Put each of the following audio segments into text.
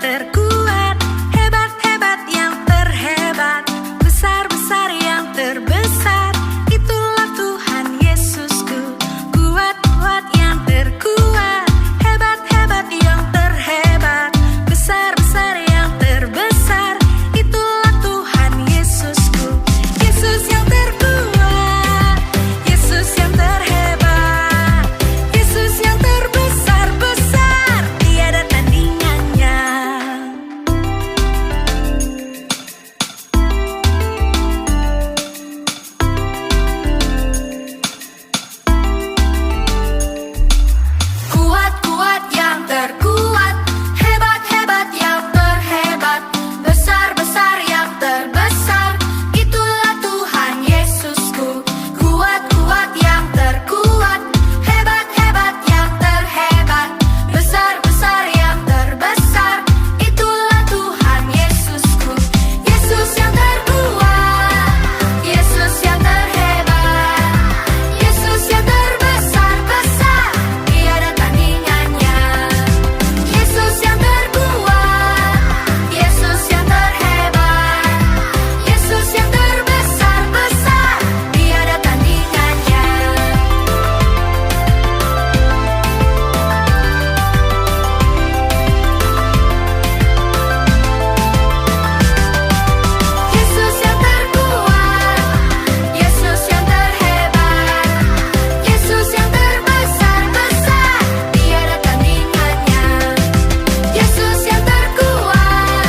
terkuat, hebat-hebat yang terhebat, besar-besar yang terbesar. Itulah Tuhan Yesusku, kuat-kuat yang terkuat, hebat-hebat yang terhebat, besar-besar yang terbesar. Itulah Tuhan Yesusku, Yesus yang terkuat, Yesus yang terhebat, Yesus yang terbesar-besar, tiada tandingannya. Kuat-kuat yang terkuat, hebat-hebat yang terhebat, besar-besar yang terbesar. Itulah Tuhan Yesusku, kuat-kuat yang terkuat, hebat-hebat yang terhebat, besar-besar yang terbesar. Itulah Tuhan Yesusku, Yesus yang terkuat, Yesus yang terhebat, Yesus yang terbesar-besar, tiada tandingannya. Yesus yang terkuat, Yesus yang terhebat, Yesus yang terbesar-besar, tiada tandingannya. Yesus yang terkuat, Yesus yang terhebat, Yesus yang terbesar-besar, tiada tandingannya. Yesus yang terkuat,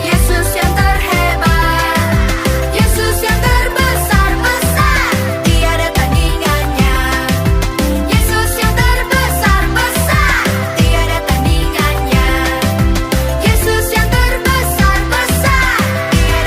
Yesus yang terhebat, Yesus yang terbesar-besar, tiada tandingannya. Yesus yang terbesar-besar, tiada tandingannya. Yesus yang terbesar-besar, tiada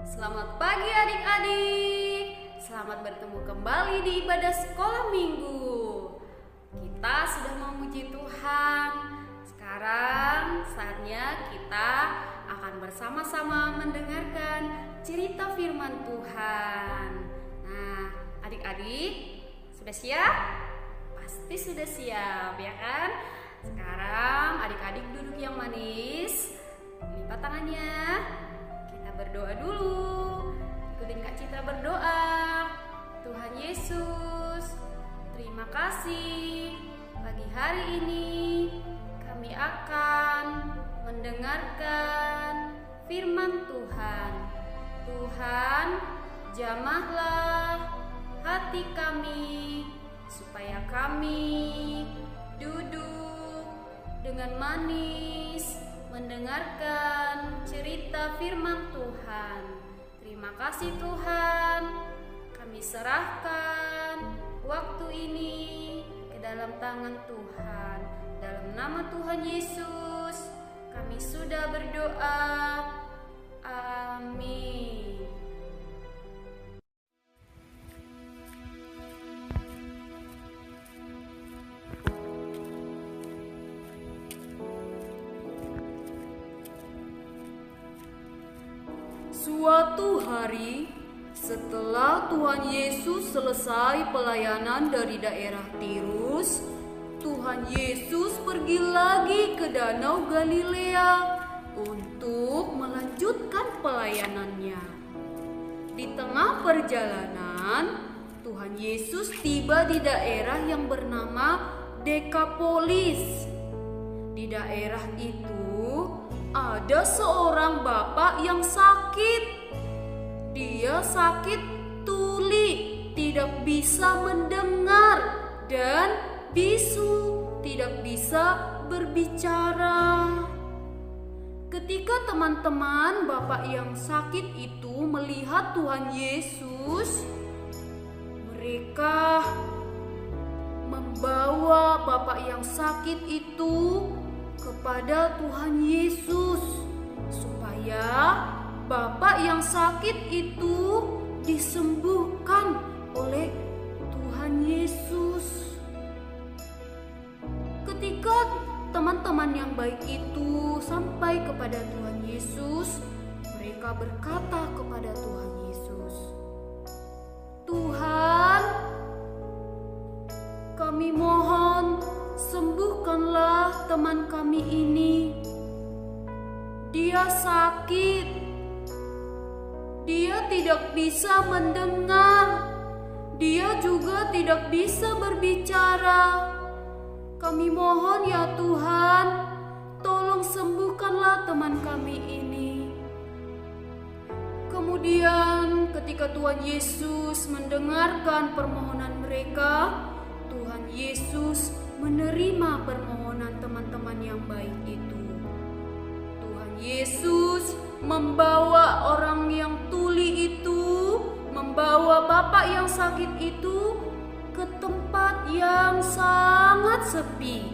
Selamat pagi adik-adik. Selamat bertemu kembali di ibadah sekolah minggu. Kita sudah memuji Tuhan. Sekarang saatnya kita akan bersama-sama mendengarkan cerita firman Tuhan. Nah, adik-adik sudah siap? Pasti sudah siap, ya kan? Sekarang adik-adik duduk yang manis, lipat tangannya. Kita berdoa dulu. Ikutin Kak Citra berdoa. Tuhan Yesus, terima kasih pagi hari ini kami akan mendengarkan firman Tuhan. Tuhan, jamahlah hati kami supaya kami duduk dengan manis mendengarkan cerita firman Tuhan. Terima kasih Tuhan, kami serahkan waktu ini ke dalam tangan Tuhan. Dalam nama Tuhan Yesus kami sudah berdoa. Amin. Suatu hari, setelah Tuhan Yesus selesai pelayanan dari daerah Tirus, Tuhan Yesus pergi lagi ke Danau Galilea untuk melanjutkan pelayanannya. Di tengah perjalanan, Tuhan Yesus tiba di daerah yang bernama Dekapolis. Di daerah itu ada seorang bapak yang sakit. Dia sakit tuli, tidak bisa mendengar, dan bisu, tidak bisa berbicara. Ketika teman-teman bapak yang sakit itu melihat Tuhan Yesus, mereka membawa bapak yang sakit itu kepada Tuhan Yesus supaya bapak yang sakit itu disembuhkan oleh Tuhan Yesus. Ketika teman-teman yang baik itu sampai kepada Tuhan Yesus, mereka berkata kepada Tuhan Yesus, "Tuhan, kami mohon sembuhkanlah teman kami ini. Dia sakit. Dia tidak bisa mendengar. Dia juga tidak bisa berbicara. Kami mohon ya Tuhan, tolong sembuhkanlah teman kami ini." Kemudian ketika Tuhan Yesus mendengarkan permohonan mereka, Tuhan Yesus menerima permohonan teman-teman yang baik itu. Tuhan Yesus membawa orang yang tuli itu, membawa bapak yang sakit itu ke tempat yang sangat sepi.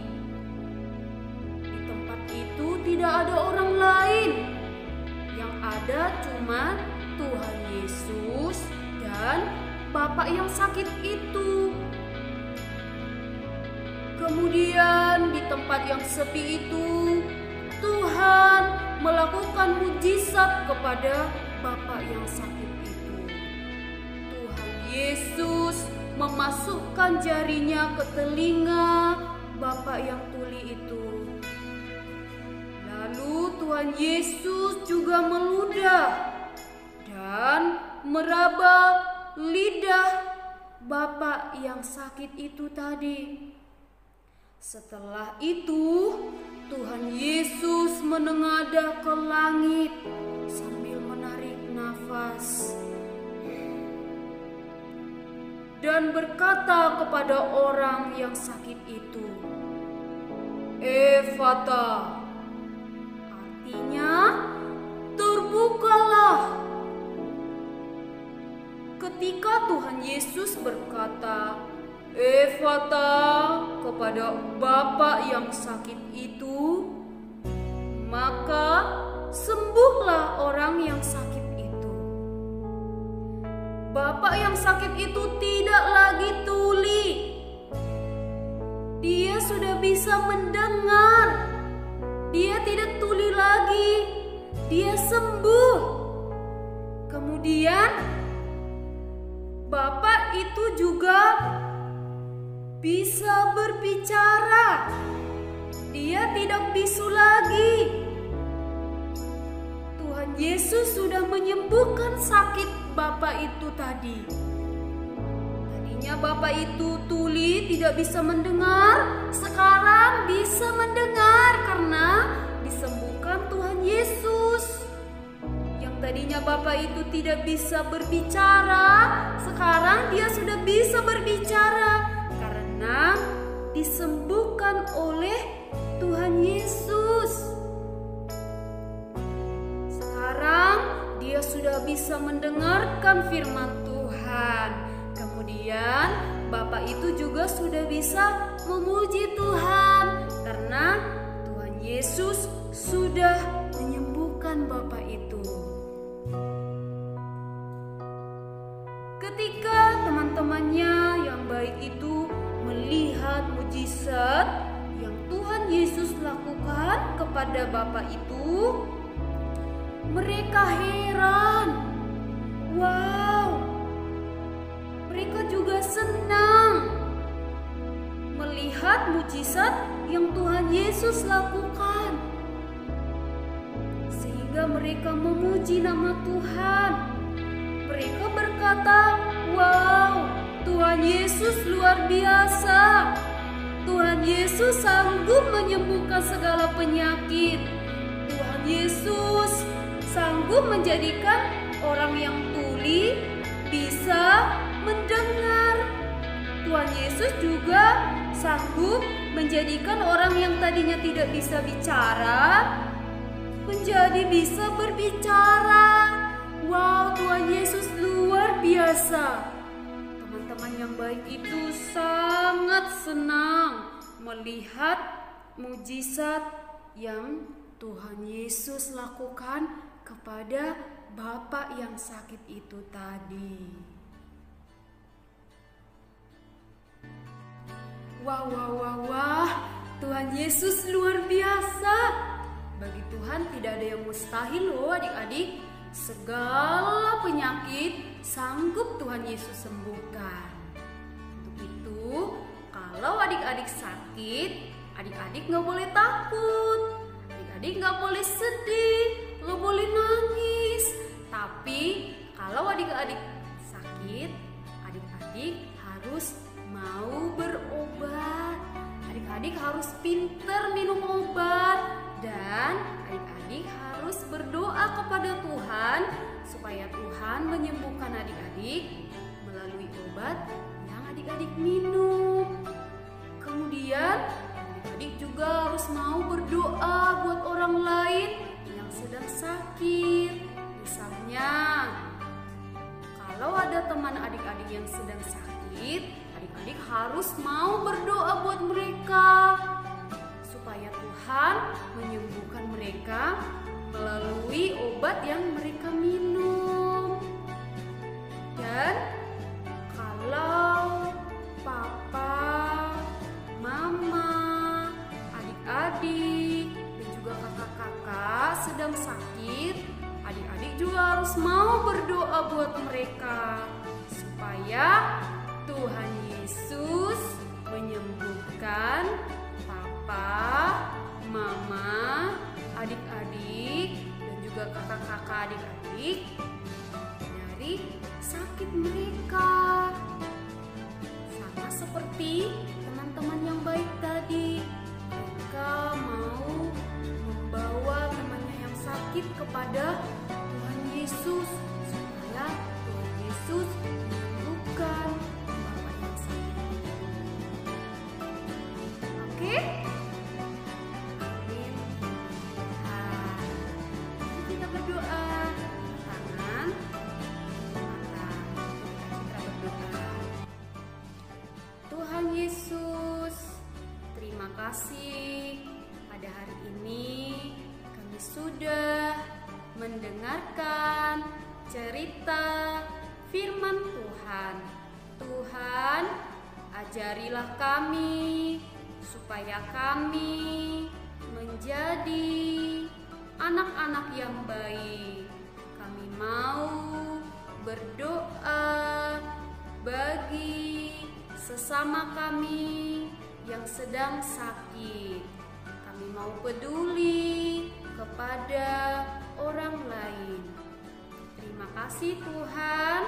Di tempat itu tidak ada orang lain. Yang ada cuma Tuhan Yesus dan bapak yang sakit itu. Kemudian di tempat yang sepi itu, Tuhan melakukan mujizat kepada bapak yang sakit itu. Tuhan Yesus memasukkan jarinya ke telinga bapak yang tuli itu. Lalu Tuhan Yesus juga meludah dan meraba lidah bapak yang sakit itu tadi. Setelah itu, Tuhan Yesus menengadah ke langit sambil menarik nafas dan berkata kepada orang yang sakit itu, "Efata," artinya terbukalah. Ketika Tuhan Yesus berkata "Efata" kepada bapak yang sakit itu, maka sembuhlah orang yang sakit itu. Bapak yang sakit itu tidak lagi tuli. Dia sudah bisa mendengar. Dia tidak tuli lagi. Dia sembuh. Kemudian bapak itu juga bisa berbicara. Dia tidak bisu lagi. Tuhan Yesus sudah menyembuhkan sakit bapak itu tadi. Tadinya bapak itu tuli, tidak bisa mendengar. Sekarang bisa mendengar karena disembuhkan Tuhan Yesus. Yang tadinya bapak itu tidak bisa berbicara, sekarang dia sudah bisa berbicara karena disembuhkan oleh Tuhan Yesus. Sekarang dia sudah bisa mendengarkan firman Tuhan. Kemudian bapak itu juga sudah bisa memuji Tuhan karena Tuhan Yesus sudah menyembuhkan bapak itu. Ketika teman-temannya yang baik itu melihat mujizat yang Tuhan Yesus lakukan kepada bapak itu, mereka heran. Wow, mereka juga senang melihat mujizat yang Tuhan Yesus lakukan, sehingga mereka memuji nama Tuhan. Mereka berkata, "Wow, Tuhan Yesus luar biasa. Tuhan Yesus sanggup menyembuhkan segala penyakit. Tuhan Yesus sanggup menjadikan orang yang tuli bisa mendengar. Tuhan Yesus juga sanggup menjadikan orang yang tadinya tidak bisa bicara menjadi bisa berbicara. Wow, Tuhan Yesus luar biasa." Teman-teman yang baik itu sangat senang melihat mujizat yang Tuhan Yesus lakukan kepada bapak yang sakit itu tadi. Wah, Tuhan Yesus luar biasa. Bagi Tuhan tidak ada yang mustahil loh adik-adik. Segala penyakit sanggup Tuhan Yesus sembuhkan. Untuk itu, kalau adik-adik sakit, adik-adik gak boleh takut. Adik-adik gak boleh sedih, gak boleh nangis. Tapi kalau adik-adik sakit, adik-adik harus mau berobat. Adik-adik harus pintar minum obat. Dan adik-adik harus berdoa kepada Tuhan supaya Tuhan menyembuhkan adik-adik melalui obat yang adik-adik minum. Kemudian adik-adik juga harus mau berdoa buat orang lain yang sedang sakit. Misalnya, kalau ada teman adik-adik yang sedang sakit, adik-adik harus mau berdoa buat mereka supaya Tuhan menyembuhkan mereka melalui obat yang mereka minum. Dan kalau papa, mama, adik-adik, dan juga kakak-kakak sedang sakit, adik-adik juga harus mau berdoa buat mereka supaya Tuhan Yesus menyembuhkan papa, mama, adik-adik, dan juga kakak-kakak adik-adik dari sakit mereka. Sama seperti teman-teman yang baik tadi, mereka mau membawa temannya yang sakit kepada Tuhan Yesus supaya Tuhan Yesus menyembuhkan bapak yang sakit. Oke? Amin. Mari kita berdoa. Tangan, mata. Kita berdoa. Tuhan Yesus, terima kasih pada hari ini kami sudah mendengarkan cerita firman Tuhan. Tuhan, ajarilah kami supaya kami menjadi anak-anak yang baik. Kami mau berdoa bagi sesama kami yang sedang sakit. Kami mau peduli kepada orang lain. Terima kasih Tuhan.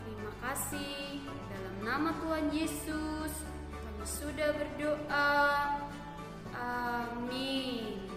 Terima kasih. Dalam nama Tuhan Yesus kami sudah berdoa. Amin.